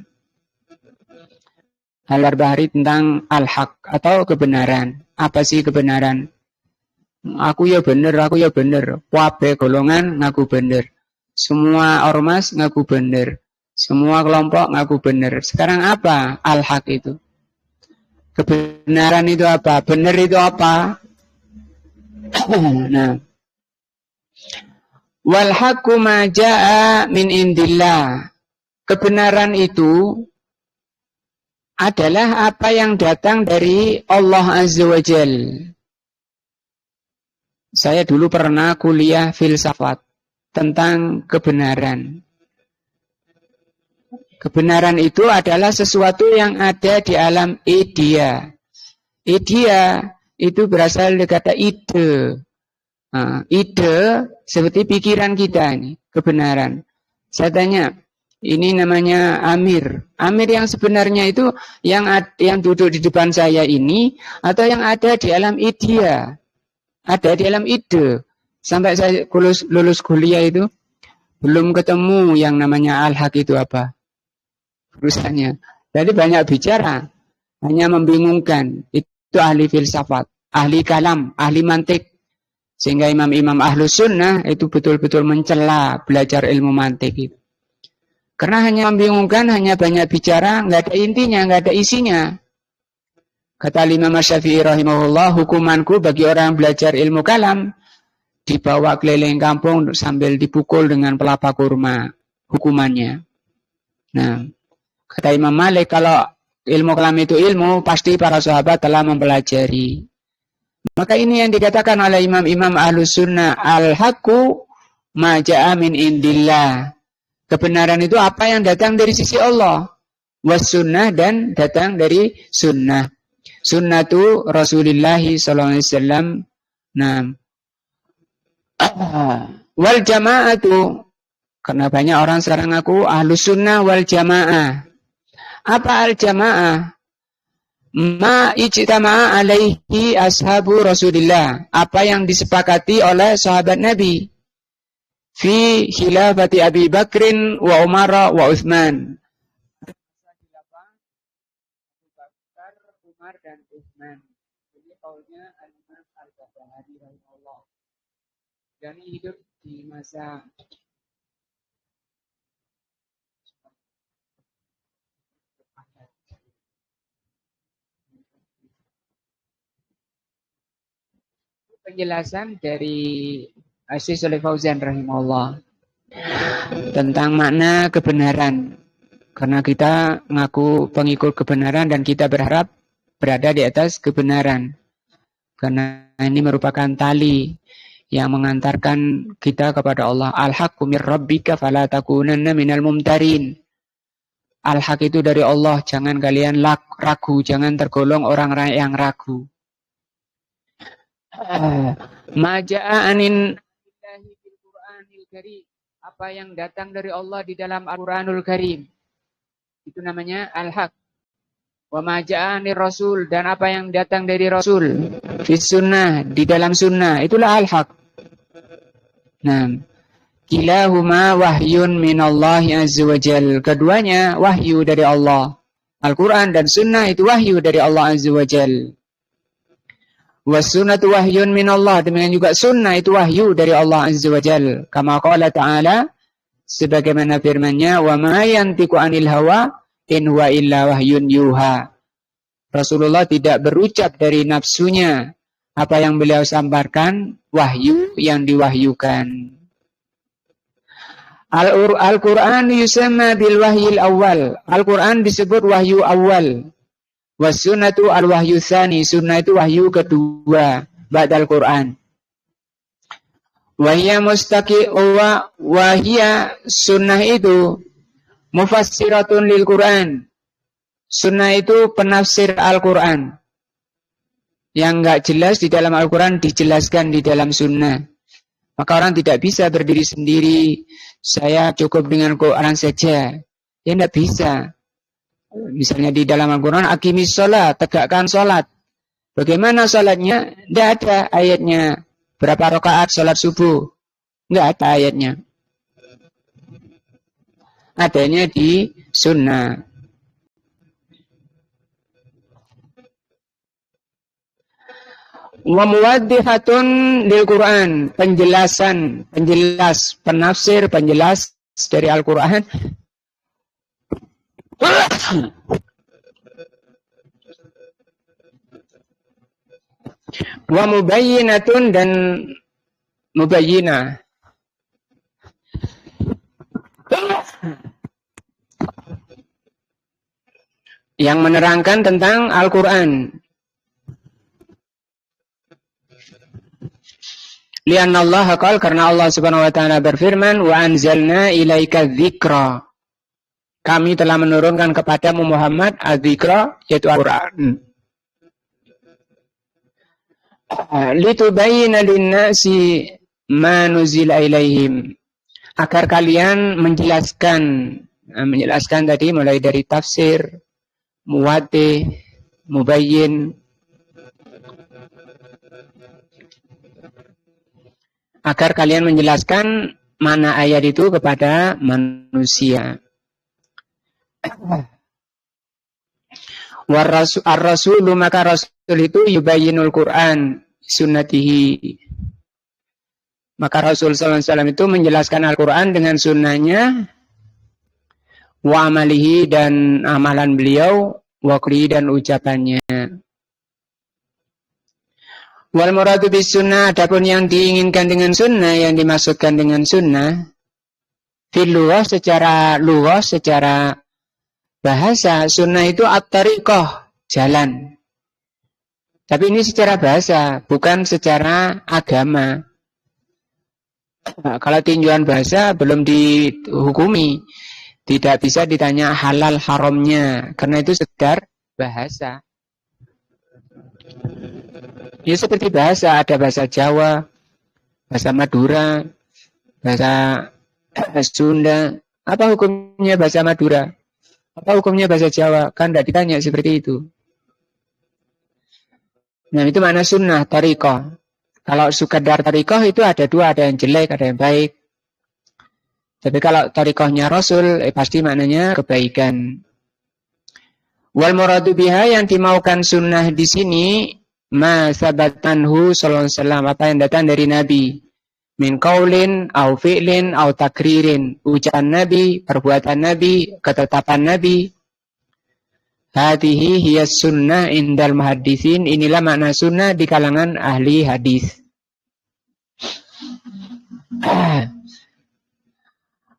Al-Barbahari tentang al-haq atau kebenaran. Apa sih kebenaran? Aku ya bener. Wabe golongan ngaku bener. Semua ormas ngaku bener. Semua kelompok ngaku bener. Sekarang apa al-haq itu? Kebenaran itu apa? Benar itu apa? Nah, wal haqqu ma jaa min indillah. Kebenaran itu adalah apa yang datang dari Allah Azza wa Jal. Saya dulu pernah kuliah filsafat tentang kebenaran. Kebenaran itu adalah sesuatu yang ada di alam idea. Idea itu berasal dari kata ide. Ide seperti pikiran kita ini, kebenaran. Saya tanya, ini namanya Amir. Amir yang sebenarnya itu yang duduk di depan saya ini atau yang ada di alam idea? Ada di alam ide. Sampai saya lulus kuliah itu belum ketemu yang namanya al-haq itu apa urusannya. Jadi banyak bicara, hanya membingungkan. Itu ahli filsafat, ahli kalam, ahli mantik. Sehingga imam-imam ahlus sunnah itu betul-betul mencela belajar ilmu mantik itu. Karena hanya membingungkan, hanya banyak bicara, nggak ada intinya, nggak ada isinya. Kata Imam Syafi'i rahimahullah, hukumanku bagi orang yang belajar ilmu kalam, dibawa keliling kampung sambil dipukul dengan pelapa kurma. Hukumannya. Nah, kata Imam Malik, kalau ilmu kalam itu ilmu, pasti para sahabat telah mempelajari. Maka ini yang dikatakan oleh imam-imam ahlus sunnah, al-haqqu ma ja'a min indillah. Kebenaran itu apa yang datang dari sisi Allah. Was sunnah, dan datang dari sunnah. Sunnatu Rasulullah SAW. Nah, wal jama'atu. Karena banyak orang sekarang ngaku ahlus sunnah wal jamaah. Apa al-jamaah? Ma ijtama'a alaihi ashabu Rasulillah. Apa yang disepakati oleh sahabat Nabi. fi khilafati Abi Bakrin wa Umar wa Utsman. Umar dan Utsman. Ini kaulnya Al-Imam Al-Barbahari rahimahullah. Dan hidup di masa penjelasan dari Syekh Shalih Fauzan rahimahullah tentang makna kebenaran. Karena kita mengaku pengikut kebenaran dan kita berharap berada di atas kebenaran. Karena ini merupakan tali yang mengantarkan kita kepada Allah. Al-haqqu mir rabbika fala takunanna minal mumtarin. Al-haq itu dari Allah, jangan kalian ragu, jangan tergolong orang yang ragu. Maja'a anin Qur'anil Karim. Apa yang datang dari Allah di dalam Al-Qur'anul Karim. Itu namanya al-haq. Wa maja'ani rasul, dan apa yang datang dari Rasul fit sunnah, di dalam sunnah, itulah al-haq. Nah, kilahuma wahyun minallahi azza wajal. Keduanya wahyu dari Allah. Al-Quran dan sunnah itu wahyu dari Allah azza wajal. Was sunnatu wahyun minallah. Demikian juga sunnah itu wahyu dari Allah azza wajal. Kama qala ta'ala, sebagaimana firman-Nya, wa ma yantiqu anil hawa in huwa illa wahyun yuha. Rasulullah tidak berucap dari nafsunya. Apa yang beliau sampaikan, wahyu yang diwahyukan. Al-Quran yusamma bil wahyil awal. Al-Quran disebut wahyu awal. Was sunnatu al-wahyu tsani. Sunnah itu wahyu kedua ba'dal Quran. Wahya mustaqi wa wahya sunnah itu mufassiratun lil Quran. Sunnah itu penafsir Al-Quran. Yang enggak jelas di dalam Al-Quran dijelaskan di dalam sunnah. Maka orang tidak bisa berdiri sendiri. Saya cukup dengan Quran saja. Ya enggak bisa. Misalnya di dalam Al-Quran, aqimis sholat, tegakkan sholat. Bagaimana sholatnya? Tidak ada ayatnya. Berapa rakaat sholat subuh? Enggak ada ayatnya. Adanya di sunnah. Wa muwaddihatun lil Quran, penjelas, penafsir, penjelas dari Al-Quran. Wa mubayyinatun, dan mubayyinah. Yang menerangkan tentang Al-Quran. Lianna Allah qala, karena Allah Subhanahu wa taala berfirman, wa anzalna ilaika dzikra. Kami telah menurunkan kepadamu Muhammad adzikra, yaitu Al-Quran. Litubayyana lin-nasi ma nuzila ilaihim. Agar kalian menjelaskan tadi mulai dari tafsir, muwaddi, mubayyin. Agar kalian menjelaskan mana ayat itu kepada manusia. Ar-rasulu, maka rasul itu yubayyinul Quran sunnatihi. Maka Rasul sallallahu alaihi wasallam itu menjelaskan Al-Quran dengan sunnahnya, wa amalihi, dan amalan beliau, wa qli, dan ucapannya. Wal muradu bis sunnah, adapun yang diinginkan dengan sunnah, yang dimaksudkan dengan sunnah, fil lughah, secara bahasa, sunnah itu at-tariqah, jalan. Tapi ini secara bahasa, bukan secara agama. Nah, kalau tinjauan bahasa belum dihukumi, tidak bisa ditanya halal haramnya, karena itu sekedar bahasa. Ya seperti bahasa, ada bahasa Jawa, bahasa Madura, bahasa Sunda. Apa hukumnya bahasa Madura? Apa hukumnya bahasa Jawa? Kan tidak ditanya seperti itu. Nah, itu makna sunnah, tariqah. Kalau sekedar tariqah itu ada dua, ada yang jelek, ada yang baik. Tapi kalau thariqahnya Rasul, pasti maknanya kebaikan. Wal muradu biha, yang dimaukan sunnah di sini, ma sabatanhu sallallahu alaihi wasallam, apa yang datang dari Nabi. Min qaulin au fi'lin au takririn, ucapan Nabi, perbuatan Nabi, ketetapan Nabi. Hadihi hiya sunnah indal muhaddisin, inilah makna sunnah di kalangan ahli hadis.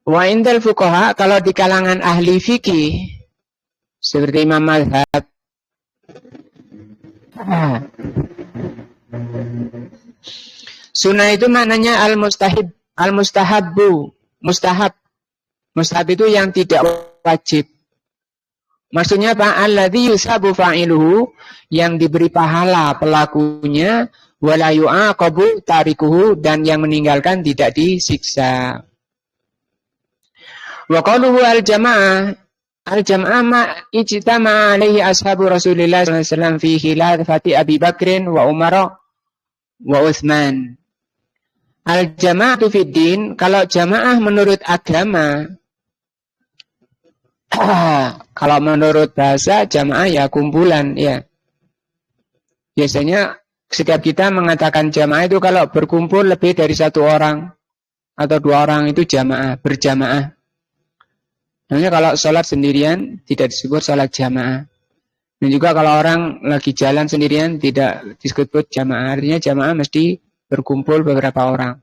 Wa indal fuqaha, kalau di kalangan ahli fikih seperti Imam Mazhab, sunnah itu maknanya al-mustahib, al-mustahabbu, mustahab. Mustahab itu yang tidak wajib. Maksudnya apa? Alladzi yusabu fa'iluhu, yang diberi pahala pelakunya, wala yu'aqabu tarikuhu, dan yang meninggalkan tidak disiksa. Wa qaluhu al-jamaah, al-jamaah ma ijtama'a alaihi ashabu Rasulillah sallallahu alaihi wasallam fi khilafati Abi Bakrin wa Umar wa Utsman. Al-jama'atu fid din, kalau jamaah menurut agama, kalau menurut bahasa jamaah ya kumpulan ya. Biasanya setiap kita mengatakan jamaah itu kalau berkumpul lebih dari satu orang atau dua orang itu jamaah, berjamaah. Namanya kalau sholat sendirian tidak disebut sholat jamaah. Dan juga kalau orang lagi jalan sendirian tidak disebut jamaah. Artinya jamaah mesti berkumpul beberapa orang.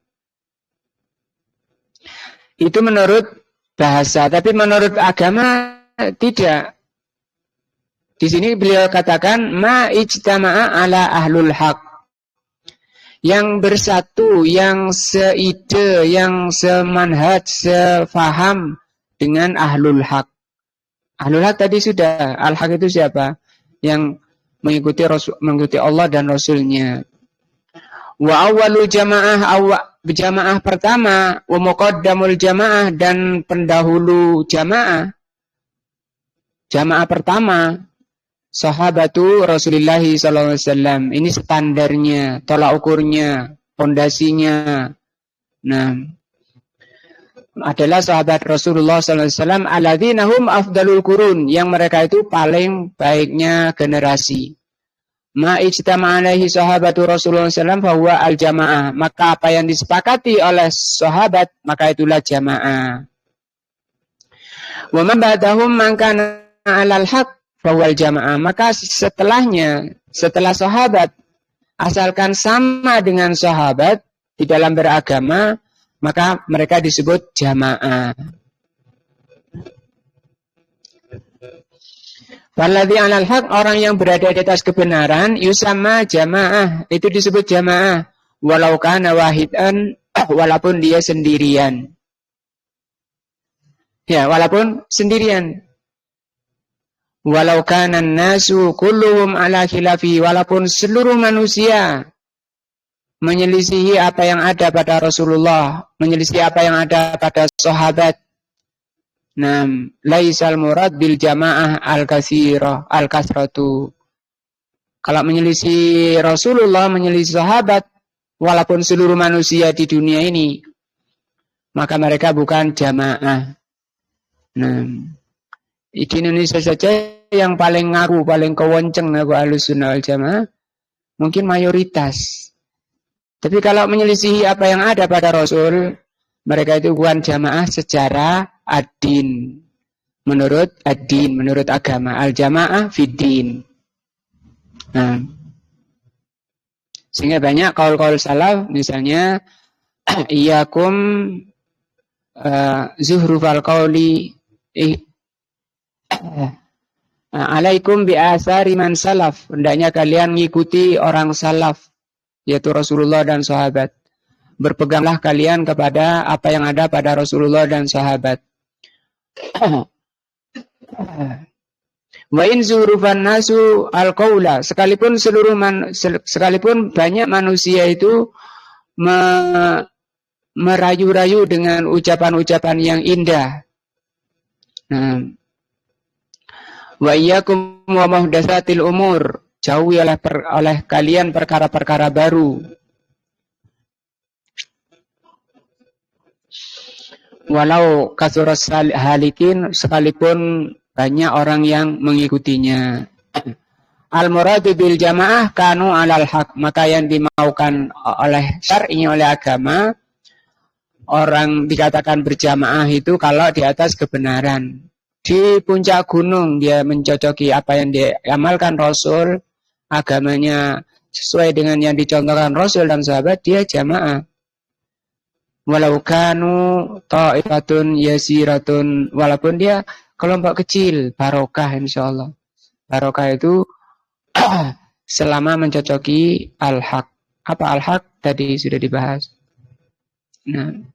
Itu menurut bahasa, tapi menurut agama tidak. Di sini beliau katakan ma ijtama'a ala ahlul haq, yang bersatu, yang seide, yang semanhaj, sefaham dengan ahlul haq. Ahlul haq tadi sudah. Al-haq itu siapa? Yang mengikuti Allah dan Rasulnya. Wa awwalu jamaah, jamaah pertama, wa muqaddamul jamaah, dan pendahulu jamaah. Jamaah pertama, sahabatu Rasulullah sallallahu alaihi wasallam. Ini standarnya, tolak ukurnya, fondasinya. Nah, adalah sahabat Rasulullah sallallahu alaihi wasallam alladzina hum afdalul qurun, yang mereka itu paling baiknya generasi. Ma ijtama alaihi sahabatu Rasulullah sallallahu alaihi wasallam fahuwa al-jamaah, maka apa yang disepakati oleh sahabat maka itulah jamaah. Wa man ba'dahum man kana 'alal haq fahuwa al-jamaah, maka setelahnya, setelah sahabat, asalkan sama dengan sahabat di dalam beragama, maka mereka disebut jamaah. Walladzi 'alal haq, orang yang berada di atas kebenaran, yusamma jamaah, itu disebut jamaah, walau kana wahidan, walaupun dia sendirian. Ya, walaupun sendirian. Walau kana an-nasu kulluhum 'ala khilafi, walaupun seluruh manusia menyelisihi apa yang ada pada Rasulullah, menyelisihi apa yang ada pada sahabat. Nam, laisal murad bil jamaah al-katsirah al-kasratu. Kalau menyelisih Rasulullah, menyelisih sahabat, walaupun seluruh manusia di dunia ini, maka mereka bukan jamaah. Nah, di Indonesia saja yang paling ngaku, paling kewenceng ngaku Ahlussunnah wal Jamaah, mungkin mayoritas. Tapi kalau menyelisihi apa yang ada pada Rasul, mereka itu bukan jamaah secara ad-din. Menurut ad-din, menurut agama. Al-jamaah fid-din. Nah, sehingga banyak kaul-kaul salaf, misalnya iyyakum zuhrufal qauli alaikum bi asari man salaf. Hendaknya kalian mengikuti orang salaf, yaitu Rasulullah dan sahabat. Berpeganglah kalian kepada apa yang ada pada Rasulullah dan sahabat. Wa in zurufan nasu al-qaula, sekalipun sekalipun banyak manusia itu merayu-rayu dengan ucapan-ucapan yang indah. Wa iyyakum wa muhdatsatil umur, jauhi oleh kalian perkara-perkara baru. walau kathuras halikin, sekalipun banyak orang yang mengikutinya. Al-muradu bil jamaah kanu alal haq, maka yang dimaukan oleh syar'i, oleh agama, orang dikatakan berjamaah itu kalau di atas kebenaran. Di puncak gunung dia mencocoki apa yang diamalkan Rasul, agamanya sesuai dengan yang dicontohkan Rasul dan sahabat, dia jamaah. Walau kanu ta'ifatun yasiratun, walaupun dia kelompok kecil, barokah insyaallah. Barokah itu selama mencocoki al-haq. Apa al-haq? Tadi sudah dibahas. Nah,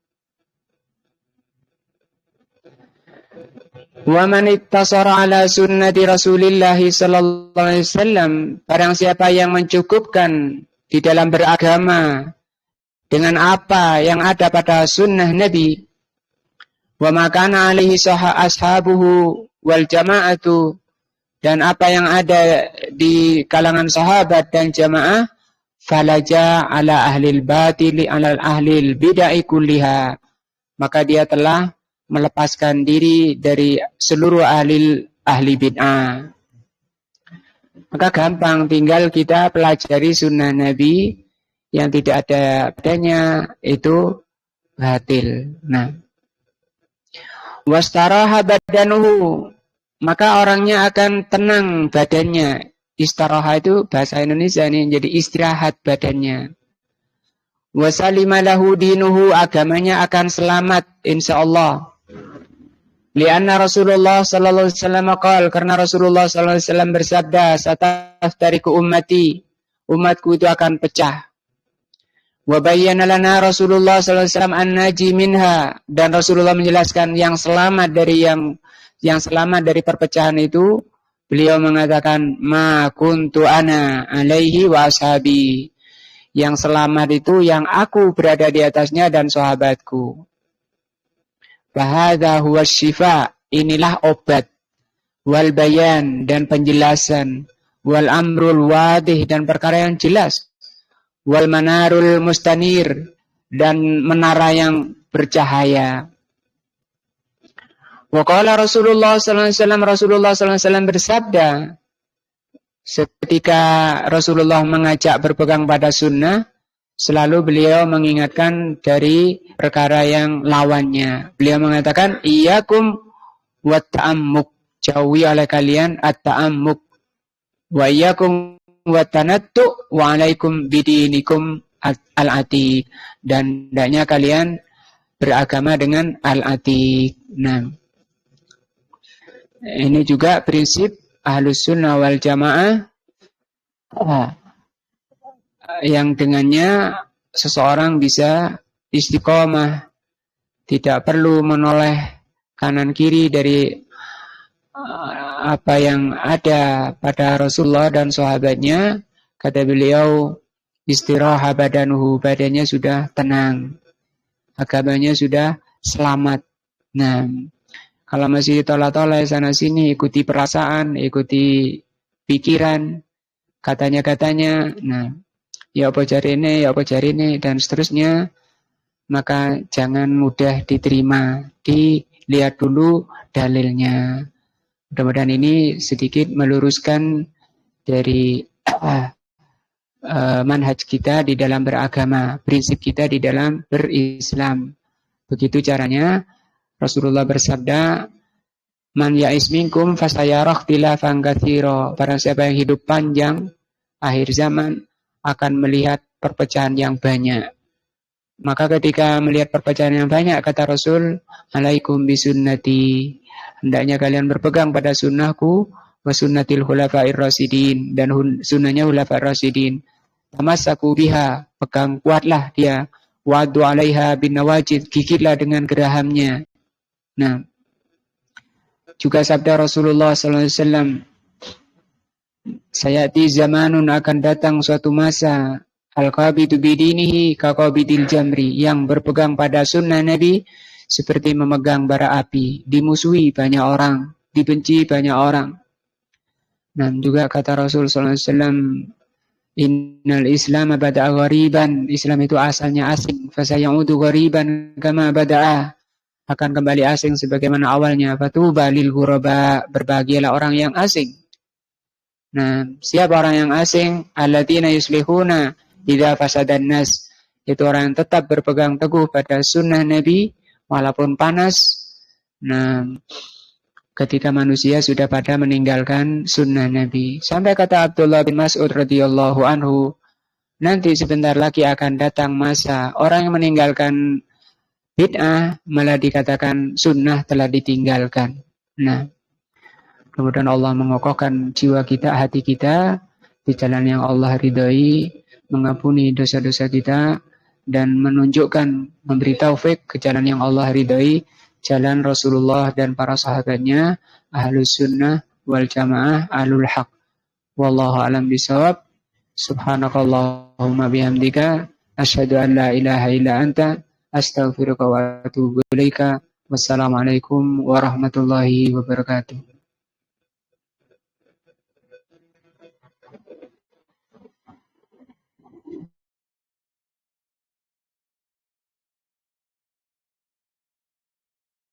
wa man ittasara ala sunnati Rasulillah sallallahu alaihi wasallam, barang siapa yang mencukupkan di dalam beragama dengan apa yang ada pada sunnah Nabi, wa makana alaihi ashabuhu wal jama'atu, dan apa yang ada di kalangan sahabat dan jamaah, falaja ala ahlil batili ala ahlil bid'ah kulliha, maka dia telah melepaskan diri dari seluruh ahli bid'ah. Maka gampang, tinggal kita pelajari sunnah Nabi, yang tidak ada padanya itu batil. Nah, wastaraha badanuhu, maka orangnya akan tenang badannya. Istiraha itu bahasa Indonesia ini, jadi istirahat badannya. Wasalima lahu dinuhu, agamanya akan selamat insyaallah. Lianna Rasulullah sallallahu alaihi wasallam qala, karena Rasulullah sallallahu alaihi wasallam bersabda, sataftariku ummati, umatku itu akan pecah. Wa bayyana lana Rasulullah sallallahu alaihi wasallam an-naji minha, dan Rasulullah menjelaskan yang selamat dari yang selamat dari perpecahan itu. Beliau mengatakan, ma kuntu ana alaihi wa ashabi, yang selamat itu yang aku berada di atasnya dan sahabatku. Bahadha huwa syifa, inilah obat, wal bayan, dan penjelasan, wal amrul wadih, dan perkara yang jelas, wal manarul mustanir, dan menara yang bercahaya. Wa qala Rasulullah sallallahu alaihi wasallam, Rasulullah sallallahu alaihi wasallam bersabda, ketika Rasulullah mengajak berpegang pada sunnah, selalu beliau mengingatkan dari perkara yang lawannya. Beliau mengatakan, iyyakum wat ta'ammuk, jauhi oleh kalian at-ta'ammuk, wa iyyakum wat tanattu, wa alaikum bidinikum al-atiq, dan hendaknya kalian beragama dengan al-atiq. Nah, ini juga prinsip Ahlus Sunnah wal Jamaah, yang dengannya seseorang bisa istiqomah, tidak perlu menoleh kanan kiri dari apa yang ada pada Rasulullah dan sahabatnya. Kata beliau, istiraha badanuhu, badannya sudah tenang, agamanya sudah selamat. Nah, kalau masih tolak-tolak sana sini, ikuti perasaan, ikuti pikiran, katanya, nah, ya apa cari ini, dan seterusnya, maka jangan mudah diterima. Dilihat dulu dalilnya. Mudah-mudahan ini sedikit meluruskan dari manhaj kita di dalam beragama, prinsip kita di dalam berislam. Begitu caranya. Rasulullah bersabda, man ya'is minkum fasayarah ikhtilafan katsira, barang siapa yang hidup panjang akhir zaman akan melihat perpecahan yang banyak. Maka ketika melihat perpecahan yang banyak, kata Rasul, alaikum bisunnati, hendaknya kalian berpegang pada sunnahku, wa sunnatil khulafa'ir rasyidin, dan sunnahnya khulafa'ir rasyidin. Tamassaku biha, pegang kuatlah dia, wa'du 'alaiha bin nawajid, gigitlah dengan gerahamnya. Nah, juga sabda Rasulullah sallallahu alaihi wasallam, sayati zamanun, akan datang suatu masa, al-qabidu bidinihi kaqabidil jamri, yang berpegang pada sunnah Nabi seperti memegang bara api, dimusuhi banyak orang, dibenci banyak orang. Dan juga kata Rasul sallallahu alaihi wasallam, innal islam bada'a ghariban, Islam itu asalnya asing, fasayaudu ghariban kama bada'a, akan kembali asing sebagaimana awalnya. Fatuba lil ghuraba, berbahagialah orang yang asing. Nah, siapa orang yang asing? Alladzina yuslihuna idza fasadan nas. Itu orang yang tetap berpegang teguh pada sunnah Nabi walaupun panas. Nah, ketika manusia sudah pada meninggalkan sunnah Nabi. Sampai kata Abdullah bin Mas'ud radhiyallahu anhu, nanti sebentar lagi akan datang masa orang yang meninggalkan bid'ah malah dikatakan sunnah telah ditinggalkan. Nah, kemudian Allah mengokohkan jiwa kita, hati kita di jalan yang Allah ridhai, mengampuni dosa-dosa kita, dan menunjukkan, memberi taufik ke jalan yang Allah ridhai, jalan Rasulullah dan para sahabatnya, ahlus sunnah wal jamaah, ahlul haq. Wallahu alam bisawab. Subhanakallahumma bihamdika, asyhadu an la ilaha illa anta, astaghfiruka wa atubu ilaika. Wassalamualaikum warahmatullahi wabarakatuh.